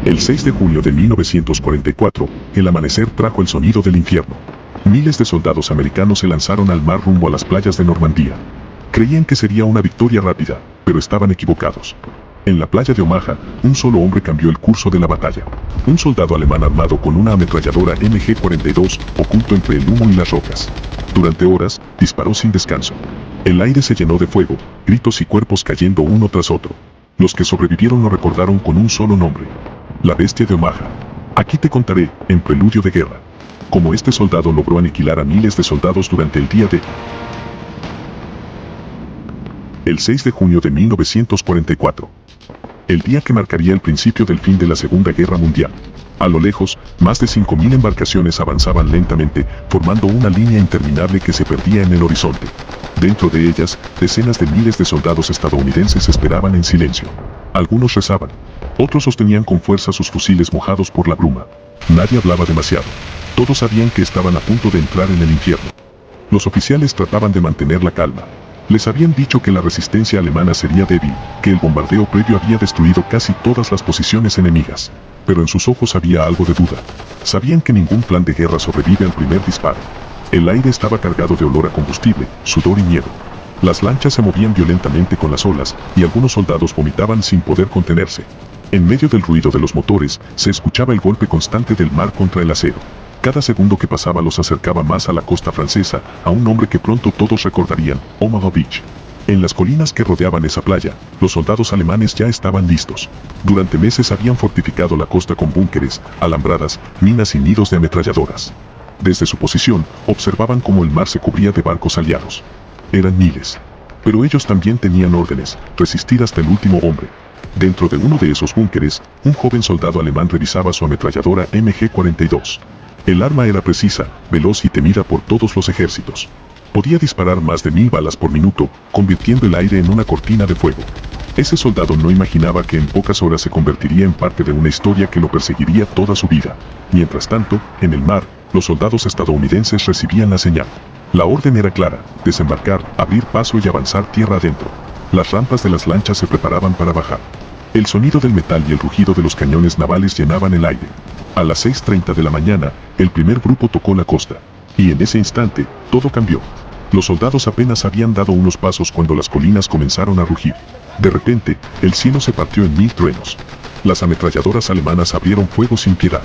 El 6 de junio de 1944, el amanecer trajo el sonido del infierno. Miles de soldados americanos se lanzaron al mar rumbo a las playas de Normandía. Creían que sería una victoria rápida, pero estaban equivocados. En la playa de Omaha, un solo hombre cambió el curso de la batalla. Un soldado alemán armado con una ametralladora MG-42, oculto entre el humo y las rocas. Durante horas, disparó sin descanso. El aire se llenó de fuego, gritos y cuerpos cayendo uno tras otro. Los que sobrevivieron lo recordaron con un solo nombre: la bestia de Omaha. Aquí te contaré, en preludio de guerra, cómo este soldado logró aniquilar a miles de soldados durante el día de... El 6 de junio de 1944. El día que marcaría el principio del fin de la Segunda Guerra Mundial. A lo lejos, más de 5.000 embarcaciones avanzaban lentamente, formando una línea interminable que se perdía en el horizonte. Dentro de ellas, decenas de miles de soldados estadounidenses esperaban en silencio. Algunos rezaban. Otros sostenían con fuerza sus fusiles mojados por la bruma. Nadie hablaba demasiado. Todos sabían que estaban a punto de entrar en el infierno. Los oficiales trataban de mantener la calma. Les habían dicho que la resistencia alemana sería débil, que el bombardeo previo había destruido casi todas las posiciones enemigas. Pero en sus ojos había algo de duda. Sabían que ningún plan de guerra sobrevive al primer disparo. El aire estaba cargado de olor a combustible, sudor y miedo. Las lanchas se movían violentamente con las olas, y algunos soldados vomitaban sin poder contenerse. En medio del ruido de los motores, se escuchaba el golpe constante del mar contra el acero. Cada segundo que pasaba los acercaba más a la costa francesa, a un nombre que pronto todos recordarían: Omaha Beach. En las colinas que rodeaban esa playa, los soldados alemanes ya estaban listos. Durante meses habían fortificado la costa con búnkeres, alambradas, minas y nidos de ametralladoras. Desde su posición, observaban cómo el mar se cubría de barcos aliados. Eran miles. Pero ellos también tenían órdenes: resistir hasta el último hombre. Dentro de uno de esos búnkeres, un joven soldado alemán revisaba su ametralladora MG-42. El arma era precisa, veloz y temida por todos los ejércitos. Podía disparar más de 1000 balas por minuto, convirtiendo el aire en una cortina de fuego. Ese soldado no imaginaba que en pocas horas se convertiría en parte de una historia que lo perseguiría toda su vida. Mientras tanto, en el mar, los soldados estadounidenses recibían la señal. La orden era clara: desembarcar, abrir paso y avanzar tierra adentro. Las rampas de las lanchas se preparaban para bajar. El sonido del metal y el rugido de los cañones navales llenaban el aire. A las 6:30 de la mañana, el primer grupo tocó la costa. Y en ese instante, todo cambió. Los soldados apenas habían dado unos pasos cuando las colinas comenzaron a rugir. De repente, el cielo se partió en 1000 truenos. Las ametralladoras alemanas abrieron fuego sin piedad.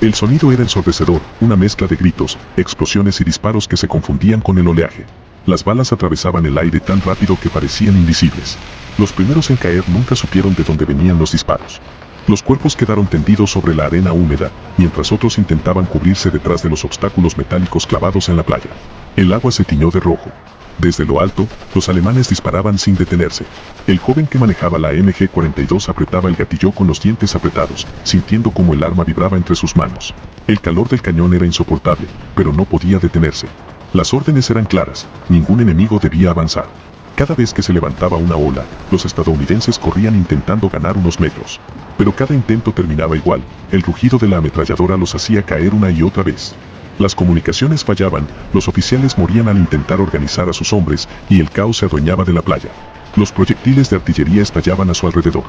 El sonido era ensordecedor, una mezcla de gritos, explosiones y disparos que se confundían con el oleaje. Las balas atravesaban el aire tan rápido que parecían invisibles. Los primeros en caer nunca supieron de dónde venían los disparos. Los cuerpos quedaron tendidos sobre la arena húmeda, mientras otros intentaban cubrirse detrás de los obstáculos metálicos clavados en la playa. El agua se tiñó de rojo. Desde lo alto, los alemanes disparaban sin detenerse. El joven que manejaba la MG-42 apretaba el gatillo con los dientes apretados, sintiendo cómo el arma vibraba entre sus manos. El calor del cañón era insoportable, pero no podía detenerse. Las órdenes eran claras: ningún enemigo debía avanzar. Cada vez que se levantaba una ola, los estadounidenses corrían intentando ganar unos metros. Pero cada intento terminaba igual: el rugido de la ametralladora los hacía caer una y otra vez. Las comunicaciones fallaban, los oficiales morían al intentar organizar a sus hombres, y el caos se adueñaba de la playa. Los proyectiles de artillería estallaban a su alrededor.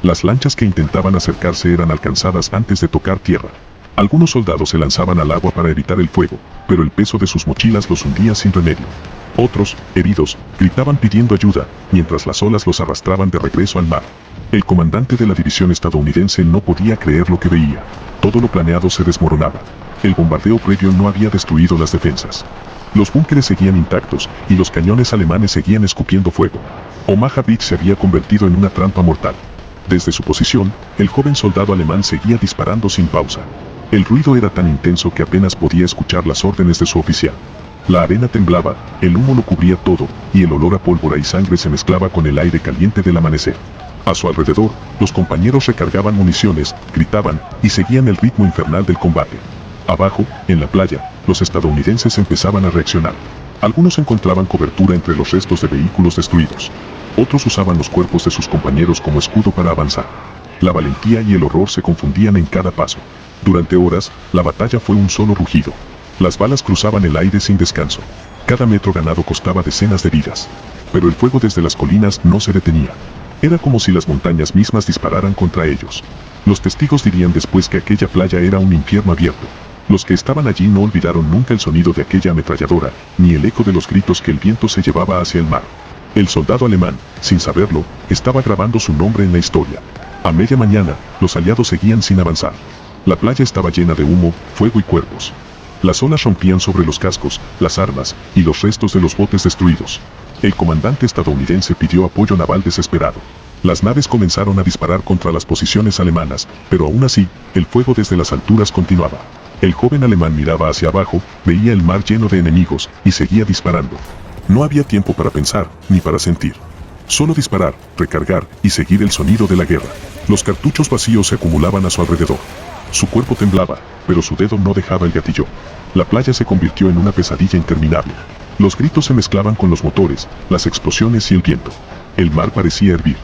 Las lanchas que intentaban acercarse eran alcanzadas antes de tocar tierra. Algunos soldados se lanzaban al agua para evitar el fuego, pero el peso de sus mochilas los hundía sin remedio. Otros, heridos, gritaban pidiendo ayuda, mientras las olas los arrastraban de regreso al mar. El comandante de la división estadounidense no podía creer lo que veía. Todo lo planeado se desmoronaba. El bombardeo previo no había destruido las defensas. Los búnkeres seguían intactos, y los cañones alemanes seguían escupiendo fuego. Omaha Beach se había convertido en una trampa mortal. Desde su posición, el joven soldado alemán seguía disparando sin pausa. El ruido era tan intenso que apenas podía escuchar las órdenes de su oficial. La arena temblaba, el humo lo cubría todo, y el olor a pólvora y sangre se mezclaba con el aire caliente del amanecer. A su alrededor, los compañeros recargaban municiones, gritaban, y seguían el ritmo infernal del combate. Abajo, en la playa, los estadounidenses empezaban a reaccionar. Algunos encontraban cobertura entre los restos de vehículos destruidos. Otros usaban los cuerpos de sus compañeros como escudo para avanzar. La valentía y el horror se confundían en cada paso. Durante horas, la batalla fue un solo rugido. Las balas cruzaban el aire sin descanso. Cada metro ganado costaba decenas de vidas. Pero el fuego desde las colinas no se detenía. Era como si las montañas mismas dispararan contra ellos. Los testigos dirían después que aquella playa era un infierno abierto. Los que estaban allí no olvidaron nunca el sonido de aquella ametralladora, ni el eco de los gritos que el viento se llevaba hacia el mar. El soldado alemán, sin saberlo, estaba grabando su nombre en la historia. A media mañana, los aliados seguían sin avanzar. La playa estaba llena de humo, fuego y cuerpos. Las olas rompían sobre los cascos, las armas y los restos de los botes destruidos. El comandante estadounidense pidió apoyo naval desesperado. Las naves comenzaron a disparar contra las posiciones alemanas, pero aún así, el fuego desde las alturas continuaba. El joven alemán miraba hacia abajo, veía el mar lleno de enemigos y seguía disparando. No había tiempo para pensar, ni para sentir. Solo disparar, recargar y seguir el sonido de la guerra. Los cartuchos vacíos se acumulaban a su alrededor. Su cuerpo temblaba, pero su dedo no dejaba el gatillo. La playa se convirtió en una pesadilla interminable. Los gritos se mezclaban con los motores, las explosiones y el viento. El mar parecía hervir.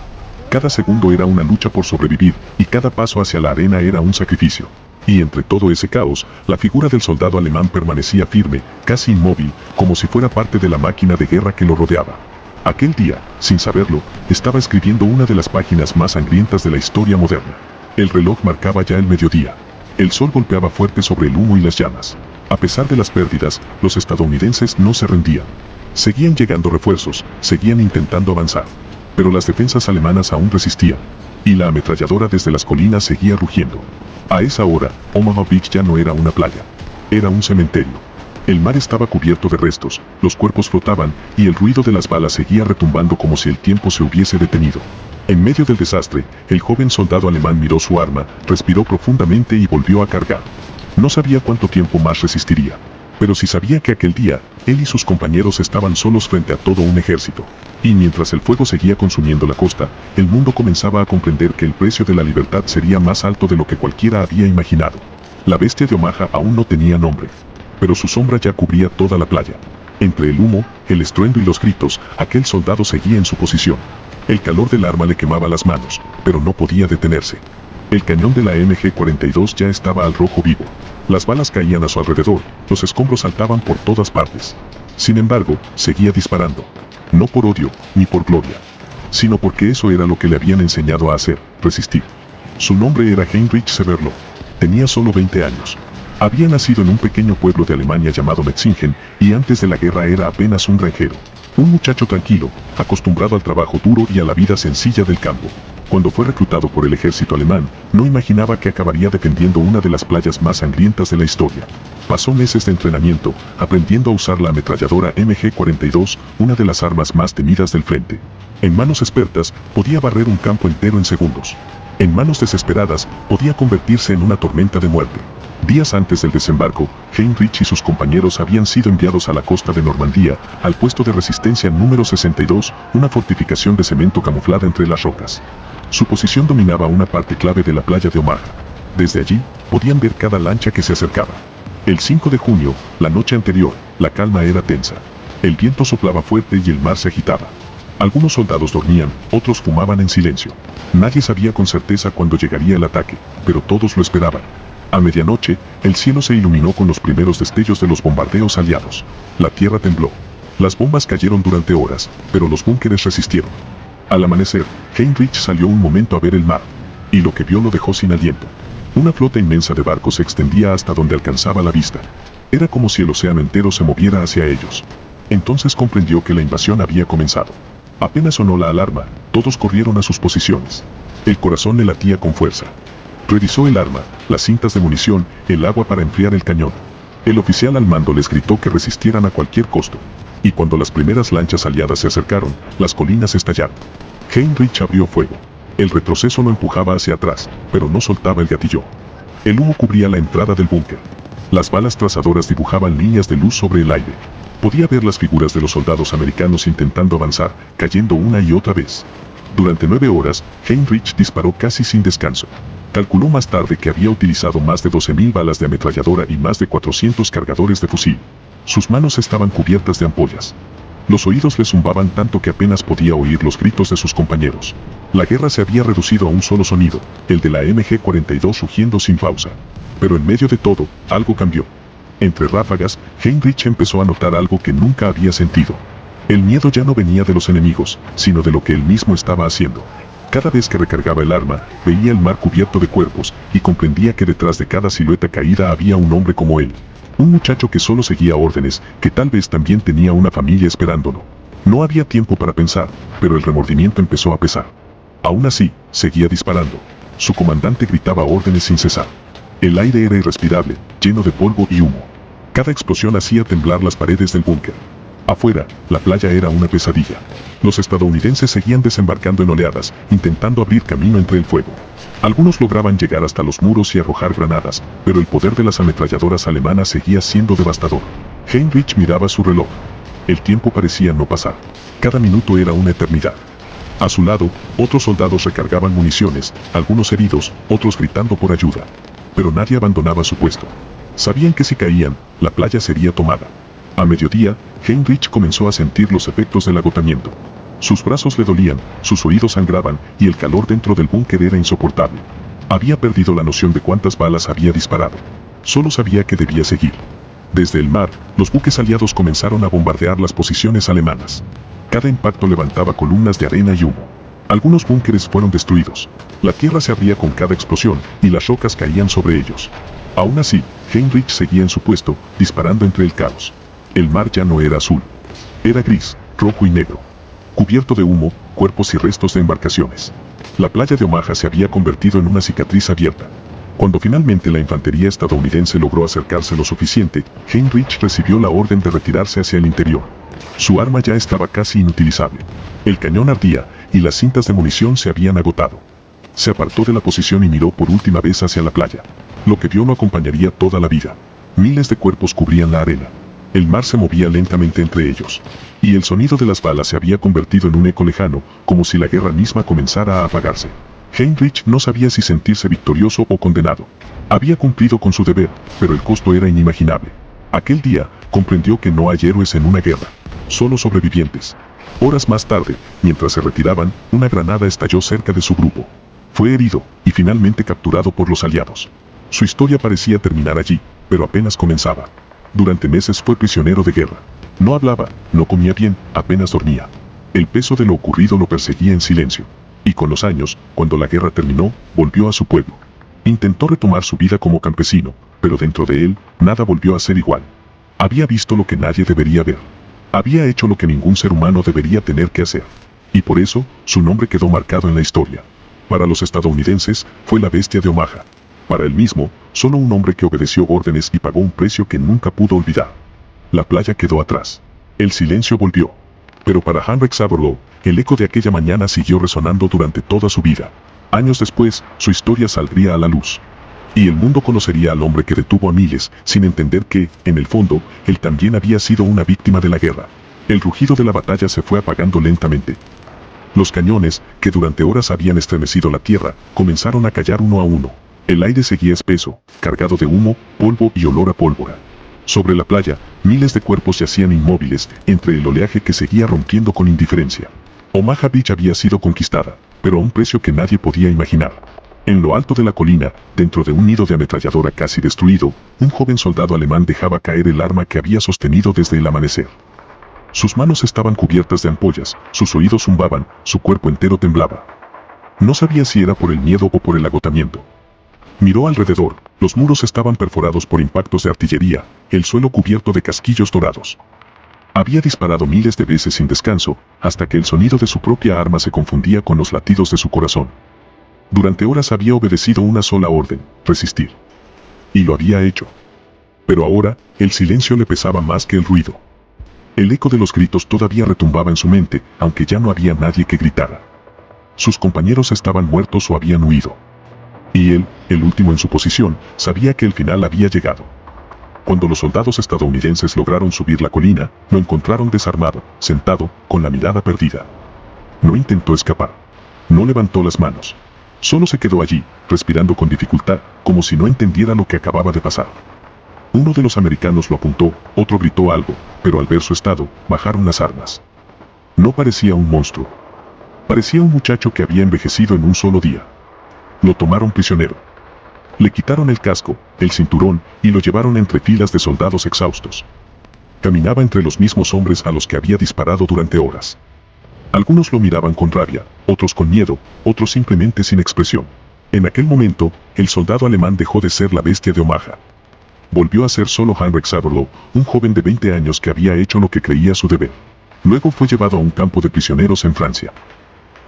Cada segundo era una lucha por sobrevivir, y cada paso hacia la arena era un sacrificio. Y entre todo ese caos, la figura del soldado alemán permanecía firme, casi inmóvil, como si fuera parte de la máquina de guerra que lo rodeaba. Aquel día, sin saberlo, estaba escribiendo una de las páginas más sangrientas de la historia moderna. El reloj marcaba ya el mediodía. El sol golpeaba fuerte sobre el humo y las llamas. A pesar de las pérdidas, los estadounidenses no se rendían. Seguían llegando refuerzos, seguían intentando avanzar. Pero las defensas alemanas aún resistían. Y la ametralladora desde las colinas seguía rugiendo. A esa hora, Omaha Beach ya no era una playa. Era un cementerio. El mar estaba cubierto de restos, los cuerpos flotaban, y el ruido de las balas seguía retumbando como si el tiempo se hubiese detenido. En medio del desastre, el joven soldado alemán miró su arma, respiró profundamente y volvió a cargar. No sabía cuánto tiempo más resistiría. Pero sí sabía que aquel día, él y sus compañeros estaban solos frente a todo un ejército. Y mientras el fuego seguía consumiendo la costa, el mundo comenzaba a comprender que el precio de la libertad sería más alto de lo que cualquiera había imaginado. La bestia de Omaha aún no tenía nombre. Pero su sombra ya cubría toda la playa. Entre el humo, el estruendo y los gritos, aquel soldado seguía en su posición. El calor del arma le quemaba las manos, pero no podía detenerse. El cañón de la MG-42 ya estaba al rojo vivo. Las balas caían a su alrededor, los escombros saltaban por todas partes. Sin embargo, seguía disparando. No por odio, ni por gloria, sino porque eso era lo que le habían enseñado a hacer, resistir. Su nombre era Heinrich Severloh. Tenía solo 20 años. Había nacido en un pequeño pueblo de Alemania llamado Metzingen, y antes de la guerra era apenas un granjero. Un muchacho tranquilo, acostumbrado al trabajo duro y a la vida sencilla del campo. Cuando fue reclutado por el ejército alemán, no imaginaba que acabaría defendiendo una de las playas más sangrientas de la historia. Pasó meses de entrenamiento, aprendiendo a usar la ametralladora MG-42, una de las armas más temidas del frente. En manos expertas, podía barrer un campo entero en segundos. En manos desesperadas, podía convertirse en una tormenta de muerte. Días antes del desembarco, Heinrich y sus compañeros habían sido enviados a la costa de Normandía, al puesto de resistencia número 62, una fortificación de cemento camuflada entre las rocas. Su posición dominaba una parte clave de la playa de Omaha. Desde allí, podían ver cada lancha que se acercaba. El 5 de junio, la noche anterior, la calma era tensa. El viento soplaba fuerte y el mar se agitaba. Algunos soldados dormían, otros fumaban en silencio. Nadie sabía con certeza cuándo llegaría el ataque, pero todos lo esperaban. A medianoche, el cielo se iluminó con los primeros destellos de los bombardeos aliados. La tierra tembló. Las bombas cayeron durante horas, pero los búnkeres resistieron. Al amanecer, Heinrich salió un momento a ver el mar. Y lo que vio lo dejó sin aliento. Una flota inmensa de barcos se extendía hasta donde alcanzaba la vista. Era como si el océano entero se moviera hacia ellos. Entonces comprendió que la invasión había comenzado. Apenas sonó la alarma, todos corrieron a sus posiciones. El corazón le latía con fuerza. Revisó el arma, las cintas de munición, el agua para enfriar el cañón. El oficial al mando les gritó que resistieran a cualquier costo. Y cuando las primeras lanchas aliadas se acercaron, las colinas estallaron. Heinrich abrió fuego. El retroceso lo empujaba hacia atrás, pero no soltaba el gatillo. El humo cubría la entrada del búnker. Las balas trazadoras dibujaban líneas de luz sobre el aire. Podía ver las figuras de los soldados americanos intentando avanzar, cayendo una y otra vez. Durante 9 horas, Heinrich disparó casi sin descanso. Calculó más tarde que había utilizado más de 12.000 balas de ametralladora y más de 400 cargadores de fusil. Sus manos estaban cubiertas de ampollas. Los oídos le zumbaban tanto que apenas podía oír los gritos de sus compañeros. La guerra se había reducido a un solo sonido, el de la MG-42 rugiendo sin pausa. Pero en medio de todo, algo cambió. Entre ráfagas, Heinrich empezó a notar algo que nunca había sentido. El miedo ya no venía de los enemigos, sino de lo que él mismo estaba haciendo. Cada vez que recargaba el arma, veía el mar cubierto de cuerpos, y comprendía que detrás de cada silueta caída había un hombre como él. Un muchacho que solo seguía órdenes, que tal vez también tenía una familia esperándolo. No había tiempo para pensar, pero el remordimiento empezó a pesar. Aún así, seguía disparando. Su comandante gritaba órdenes sin cesar. El aire era irrespirable, lleno de polvo y humo. Cada explosión hacía temblar las paredes del búnker. Afuera, la playa era una pesadilla. Los estadounidenses seguían desembarcando en oleadas, intentando abrir camino entre el fuego. Algunos lograban llegar hasta los muros y arrojar granadas, pero el poder de las ametralladoras alemanas seguía siendo devastador. Heinrich miraba su reloj. El tiempo parecía no pasar. Cada minuto era una eternidad. A su lado, otros soldados recargaban municiones, algunos heridos, otros gritando por ayuda. Pero nadie abandonaba su puesto. Sabían que si caían, la playa sería tomada. A mediodía, Heinrich comenzó a sentir los efectos del agotamiento. Sus brazos le dolían, sus oídos sangraban, y el calor dentro del búnker era insoportable. Había perdido la noción de cuántas balas había disparado. Solo sabía que debía seguir. Desde el mar, los buques aliados comenzaron a bombardear las posiciones alemanas. Cada impacto levantaba columnas de arena y humo. Algunos búnkeres fueron destruidos. La tierra se abría con cada explosión, y las rocas caían sobre ellos. Aún así, Heinrich seguía en su puesto, disparando entre el caos. El mar ya no era azul. Era gris, rojo y negro. Cubierto de humo, cuerpos y restos de embarcaciones. La playa de Omaha se había convertido en una cicatriz abierta. Cuando finalmente la infantería estadounidense logró acercarse lo suficiente, Heinrich recibió la orden de retirarse hacia el interior. Su arma ya estaba casi inutilizable. El cañón ardía, y las cintas de munición se habían agotado. Se apartó de la posición y miró por última vez hacia la playa. Lo que vio lo acompañaría toda la vida. Miles de cuerpos cubrían la arena. El mar se movía lentamente entre ellos. Y el sonido de las balas se había convertido en un eco lejano, como si la guerra misma comenzara a apagarse. Heinrich no sabía si sentirse victorioso o condenado. Había cumplido con su deber, pero el costo era inimaginable. Aquel día, comprendió que no hay héroes en una guerra, solo sobrevivientes. Horas más tarde, mientras se retiraban, una granada estalló cerca de su grupo. Fue herido, y finalmente capturado por los aliados. Su historia parecía terminar allí, pero apenas comenzaba. Durante meses fue prisionero de guerra. No hablaba, no comía bien, apenas dormía. El peso de lo ocurrido lo perseguía en silencio. Y con los años, cuando la guerra terminó, volvió a su pueblo. Intentó retomar su vida como campesino, pero dentro de él, nada volvió a ser igual. Había visto lo que nadie debería ver. Había hecho lo que ningún ser humano debería tener que hacer. Y por eso, su nombre quedó marcado en la historia. Para los estadounidenses, fue la bestia de Omaha. Para él mismo, solo un hombre que obedeció órdenes y pagó un precio que nunca pudo olvidar. La playa quedó atrás. El silencio volvió. Pero para Heinrich Saberloh, el eco de aquella mañana siguió resonando durante toda su vida. Años después, su historia saldría a la luz. Y el mundo conocería al hombre que detuvo a miles, sin entender que, en el fondo, él también había sido una víctima de la guerra. El rugido de la batalla se fue apagando lentamente. Los cañones, que durante horas habían estremecido la tierra, comenzaron a callar uno a uno. El aire seguía espeso, cargado de humo, polvo y olor a pólvora. Sobre la playa, miles de cuerpos yacían inmóviles, entre el oleaje que seguía rompiendo con indiferencia. Omaha Beach había sido conquistada, pero a un precio que nadie podía imaginar. En lo alto de la colina, dentro de un nido de ametralladora casi destruido, un joven soldado alemán dejaba caer el arma que había sostenido desde el amanecer. Sus manos estaban cubiertas de ampollas, sus oídos zumbaban, su cuerpo entero temblaba. No sabía si era por el miedo o por el agotamiento. Miró alrededor, los muros estaban perforados por impactos de artillería, el suelo cubierto de casquillos dorados. Había disparado miles de veces sin descanso, hasta que el sonido de su propia arma se confundía con los latidos de su corazón. Durante horas había obedecido una sola orden, resistir. Y lo había hecho. Pero ahora, el silencio le pesaba más que el ruido. El eco de los gritos todavía retumbaba en su mente, aunque ya no había nadie que gritara. Sus compañeros estaban muertos o habían huido. Y él, el último en su posición, sabía que el final había llegado. Cuando los soldados estadounidenses lograron subir la colina, lo encontraron desarmado, sentado, con la mirada perdida. No intentó escapar. No levantó las manos. Solo se quedó allí, respirando con dificultad, como si no entendiera lo que acababa de pasar. Uno de los americanos lo apuntó, otro gritó algo, pero al ver su estado, bajaron las armas. No parecía un monstruo. Parecía un muchacho que había envejecido en un solo día. Lo tomaron prisionero. Le quitaron el casco, el cinturón, y lo llevaron entre filas de soldados exhaustos. Caminaba entre los mismos hombres a los que había disparado durante horas. Algunos lo miraban con rabia, otros con miedo, otros simplemente sin expresión. En aquel momento, el soldado alemán dejó de ser la bestia de Omaha. Volvió a ser solo Heinrich Saberloh, un joven de 20 años que había hecho lo que creía su deber. Luego fue llevado a un campo de prisioneros en Francia.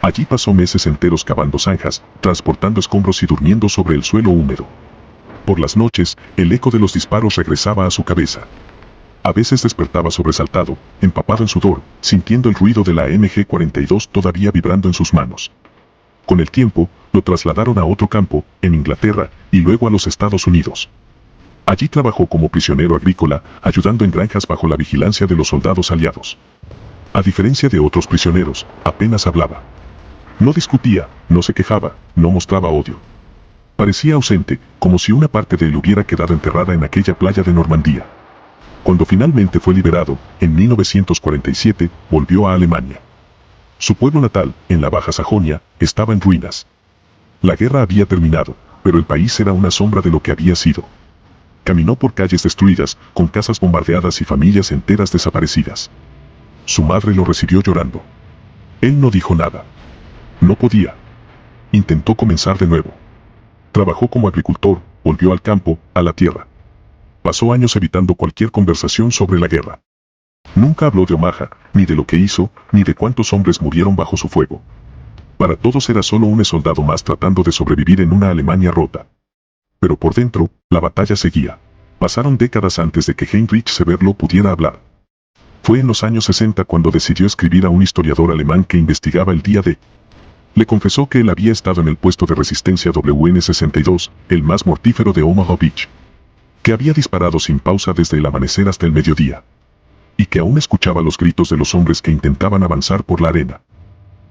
Allí pasó meses enteros cavando zanjas, transportando escombros y durmiendo sobre el suelo húmedo. Por las noches, el eco de los disparos regresaba a su cabeza. A veces despertaba sobresaltado, empapado en sudor, sintiendo el ruido de la MG-42 todavía vibrando en sus manos. Con el tiempo, lo trasladaron a otro campo, en Inglaterra, y luego a los Estados Unidos. Allí trabajó como prisionero agrícola, ayudando en granjas bajo la vigilancia de los soldados aliados. A diferencia de otros prisioneros, apenas hablaba. No discutía, no se quejaba, no mostraba odio. Parecía ausente, como si una parte de él hubiera quedado enterrada en aquella playa de Normandía. Cuando finalmente fue liberado, en 1947, volvió a Alemania. Su pueblo natal, en la Baja Sajonia, estaba en ruinas. La guerra había terminado, pero el país era una sombra de lo que había sido. Caminó por calles destruidas, con casas bombardeadas y familias enteras desaparecidas. Su madre lo recibió llorando. Él no dijo nada. No podía. Intentó comenzar de nuevo. Trabajó como agricultor, volvió al campo, a la tierra. Pasó años evitando cualquier conversación sobre la guerra. Nunca habló de Omaha, ni de lo que hizo, ni de cuántos hombres murieron bajo su fuego. Para todos era solo un soldado más tratando de sobrevivir en una Alemania rota. Pero por dentro, la batalla seguía. Pasaron décadas antes de que Heinrich Saberloh pudiera hablar. Fue en los años 60 cuando decidió escribir a un historiador alemán que investigaba el día D. Le confesó que él había estado en el puesto de resistencia WN-62, el más mortífero de Omaha Beach. Que había disparado sin pausa desde el amanecer hasta el mediodía. Y que aún escuchaba los gritos de los hombres que intentaban avanzar por la arena.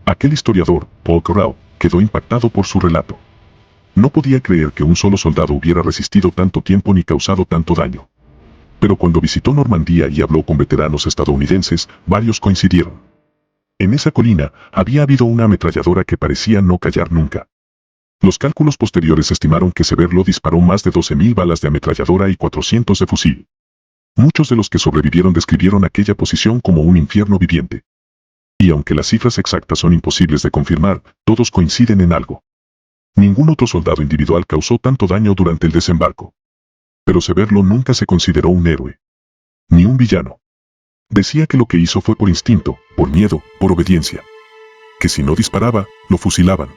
Aquel historiador, Paul Corral, quedó impactado por su relato. No podía creer que un solo soldado hubiera resistido tanto tiempo ni causado tanto daño. Pero cuando visitó Normandía y habló con veteranos estadounidenses, varios coincidieron. En esa colina, había habido una ametralladora que parecía no callar nunca. Los cálculos posteriores estimaron que Saberloh disparó más de 12.000 balas de ametralladora y 400 de fusil. Muchos de los que sobrevivieron describieron aquella posición como un infierno viviente. Y aunque las cifras exactas son imposibles de confirmar, todos coinciden en algo. Ningún otro soldado individual causó tanto daño durante el desembarco. Pero Saberloh nunca se consideró un héroe. Ni un villano. Decía que lo que hizo fue por instinto, por miedo, por obediencia. Que si no disparaba, lo fusilaban.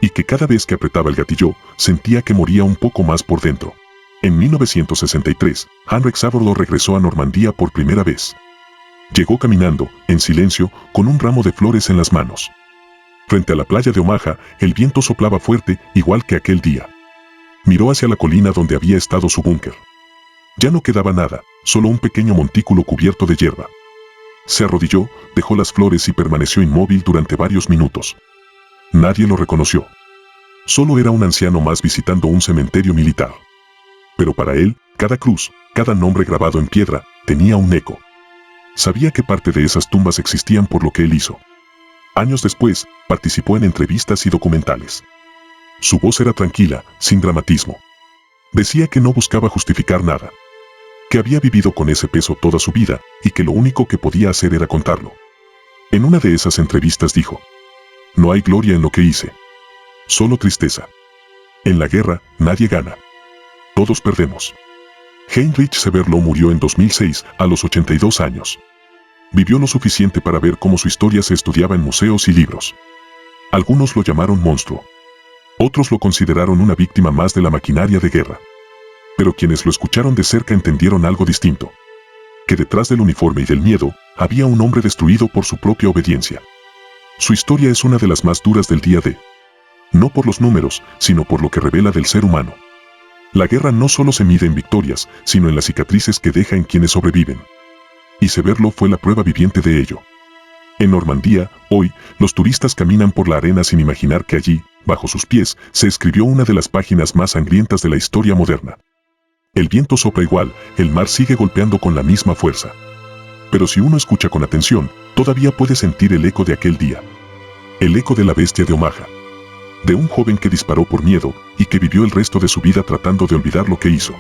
Y que cada vez que apretaba el gatillo, sentía que moría un poco más por dentro. En 1963, Heinrich Saberloh regresó a Normandía por primera vez. Llegó caminando, en silencio, con un ramo de flores en las manos. Frente a la playa de Omaha, el viento soplaba fuerte, igual que aquel día. Miró hacia la colina donde había estado su búnker. Ya no quedaba nada, solo un pequeño montículo cubierto de hierba. Se arrodilló, dejó las flores y permaneció inmóvil durante varios minutos. Nadie lo reconoció. Solo era un anciano más visitando un cementerio militar. Pero para él, cada cruz, cada nombre grabado en piedra, tenía un eco. Sabía que parte de esas tumbas existían por lo que él hizo. Años después, participó en entrevistas y documentales. Su voz era tranquila, sin dramatismo. Decía que no buscaba justificar nada. Que había vivido con ese peso toda su vida, y que lo único que podía hacer era contarlo. En una de esas entrevistas dijo: "No hay gloria en lo que hice. Solo tristeza. En la guerra, nadie gana. Todos perdemos". Heinrich Saberloh murió en 2006, a los 82 años. Vivió lo suficiente para ver cómo su historia se estudiaba en museos y libros. Algunos lo llamaron monstruo. Otros lo consideraron una víctima más de la maquinaria de guerra. Pero quienes lo escucharon de cerca entendieron algo distinto. Que detrás del uniforme y del miedo, había un hombre destruido por su propia obediencia. Su historia es una de las más duras del día D. No por los números, sino por lo que revela del ser humano. La guerra no solo se mide en victorias, sino en las cicatrices que deja en quienes sobreviven. Y Saberloh fue la prueba viviente de ello. En Normandía, hoy, los turistas caminan por la arena sin imaginar que allí, bajo sus pies, se escribió una de las páginas más sangrientas de la historia moderna. El viento sopla igual, el mar sigue golpeando con la misma fuerza. Pero si uno escucha con atención, todavía puede sentir el eco de aquel día. El eco de la bestia de Omaha. De un joven que disparó por miedo, y que vivió el resto de su vida tratando de olvidar lo que hizo.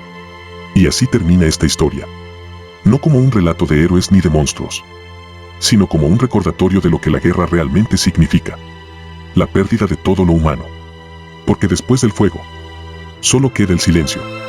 Y así termina esta historia. No como un relato de héroes ni de monstruos, sino como un recordatorio de lo que la guerra realmente significa. La pérdida de todo lo humano. Porque después del fuego, solo queda el silencio.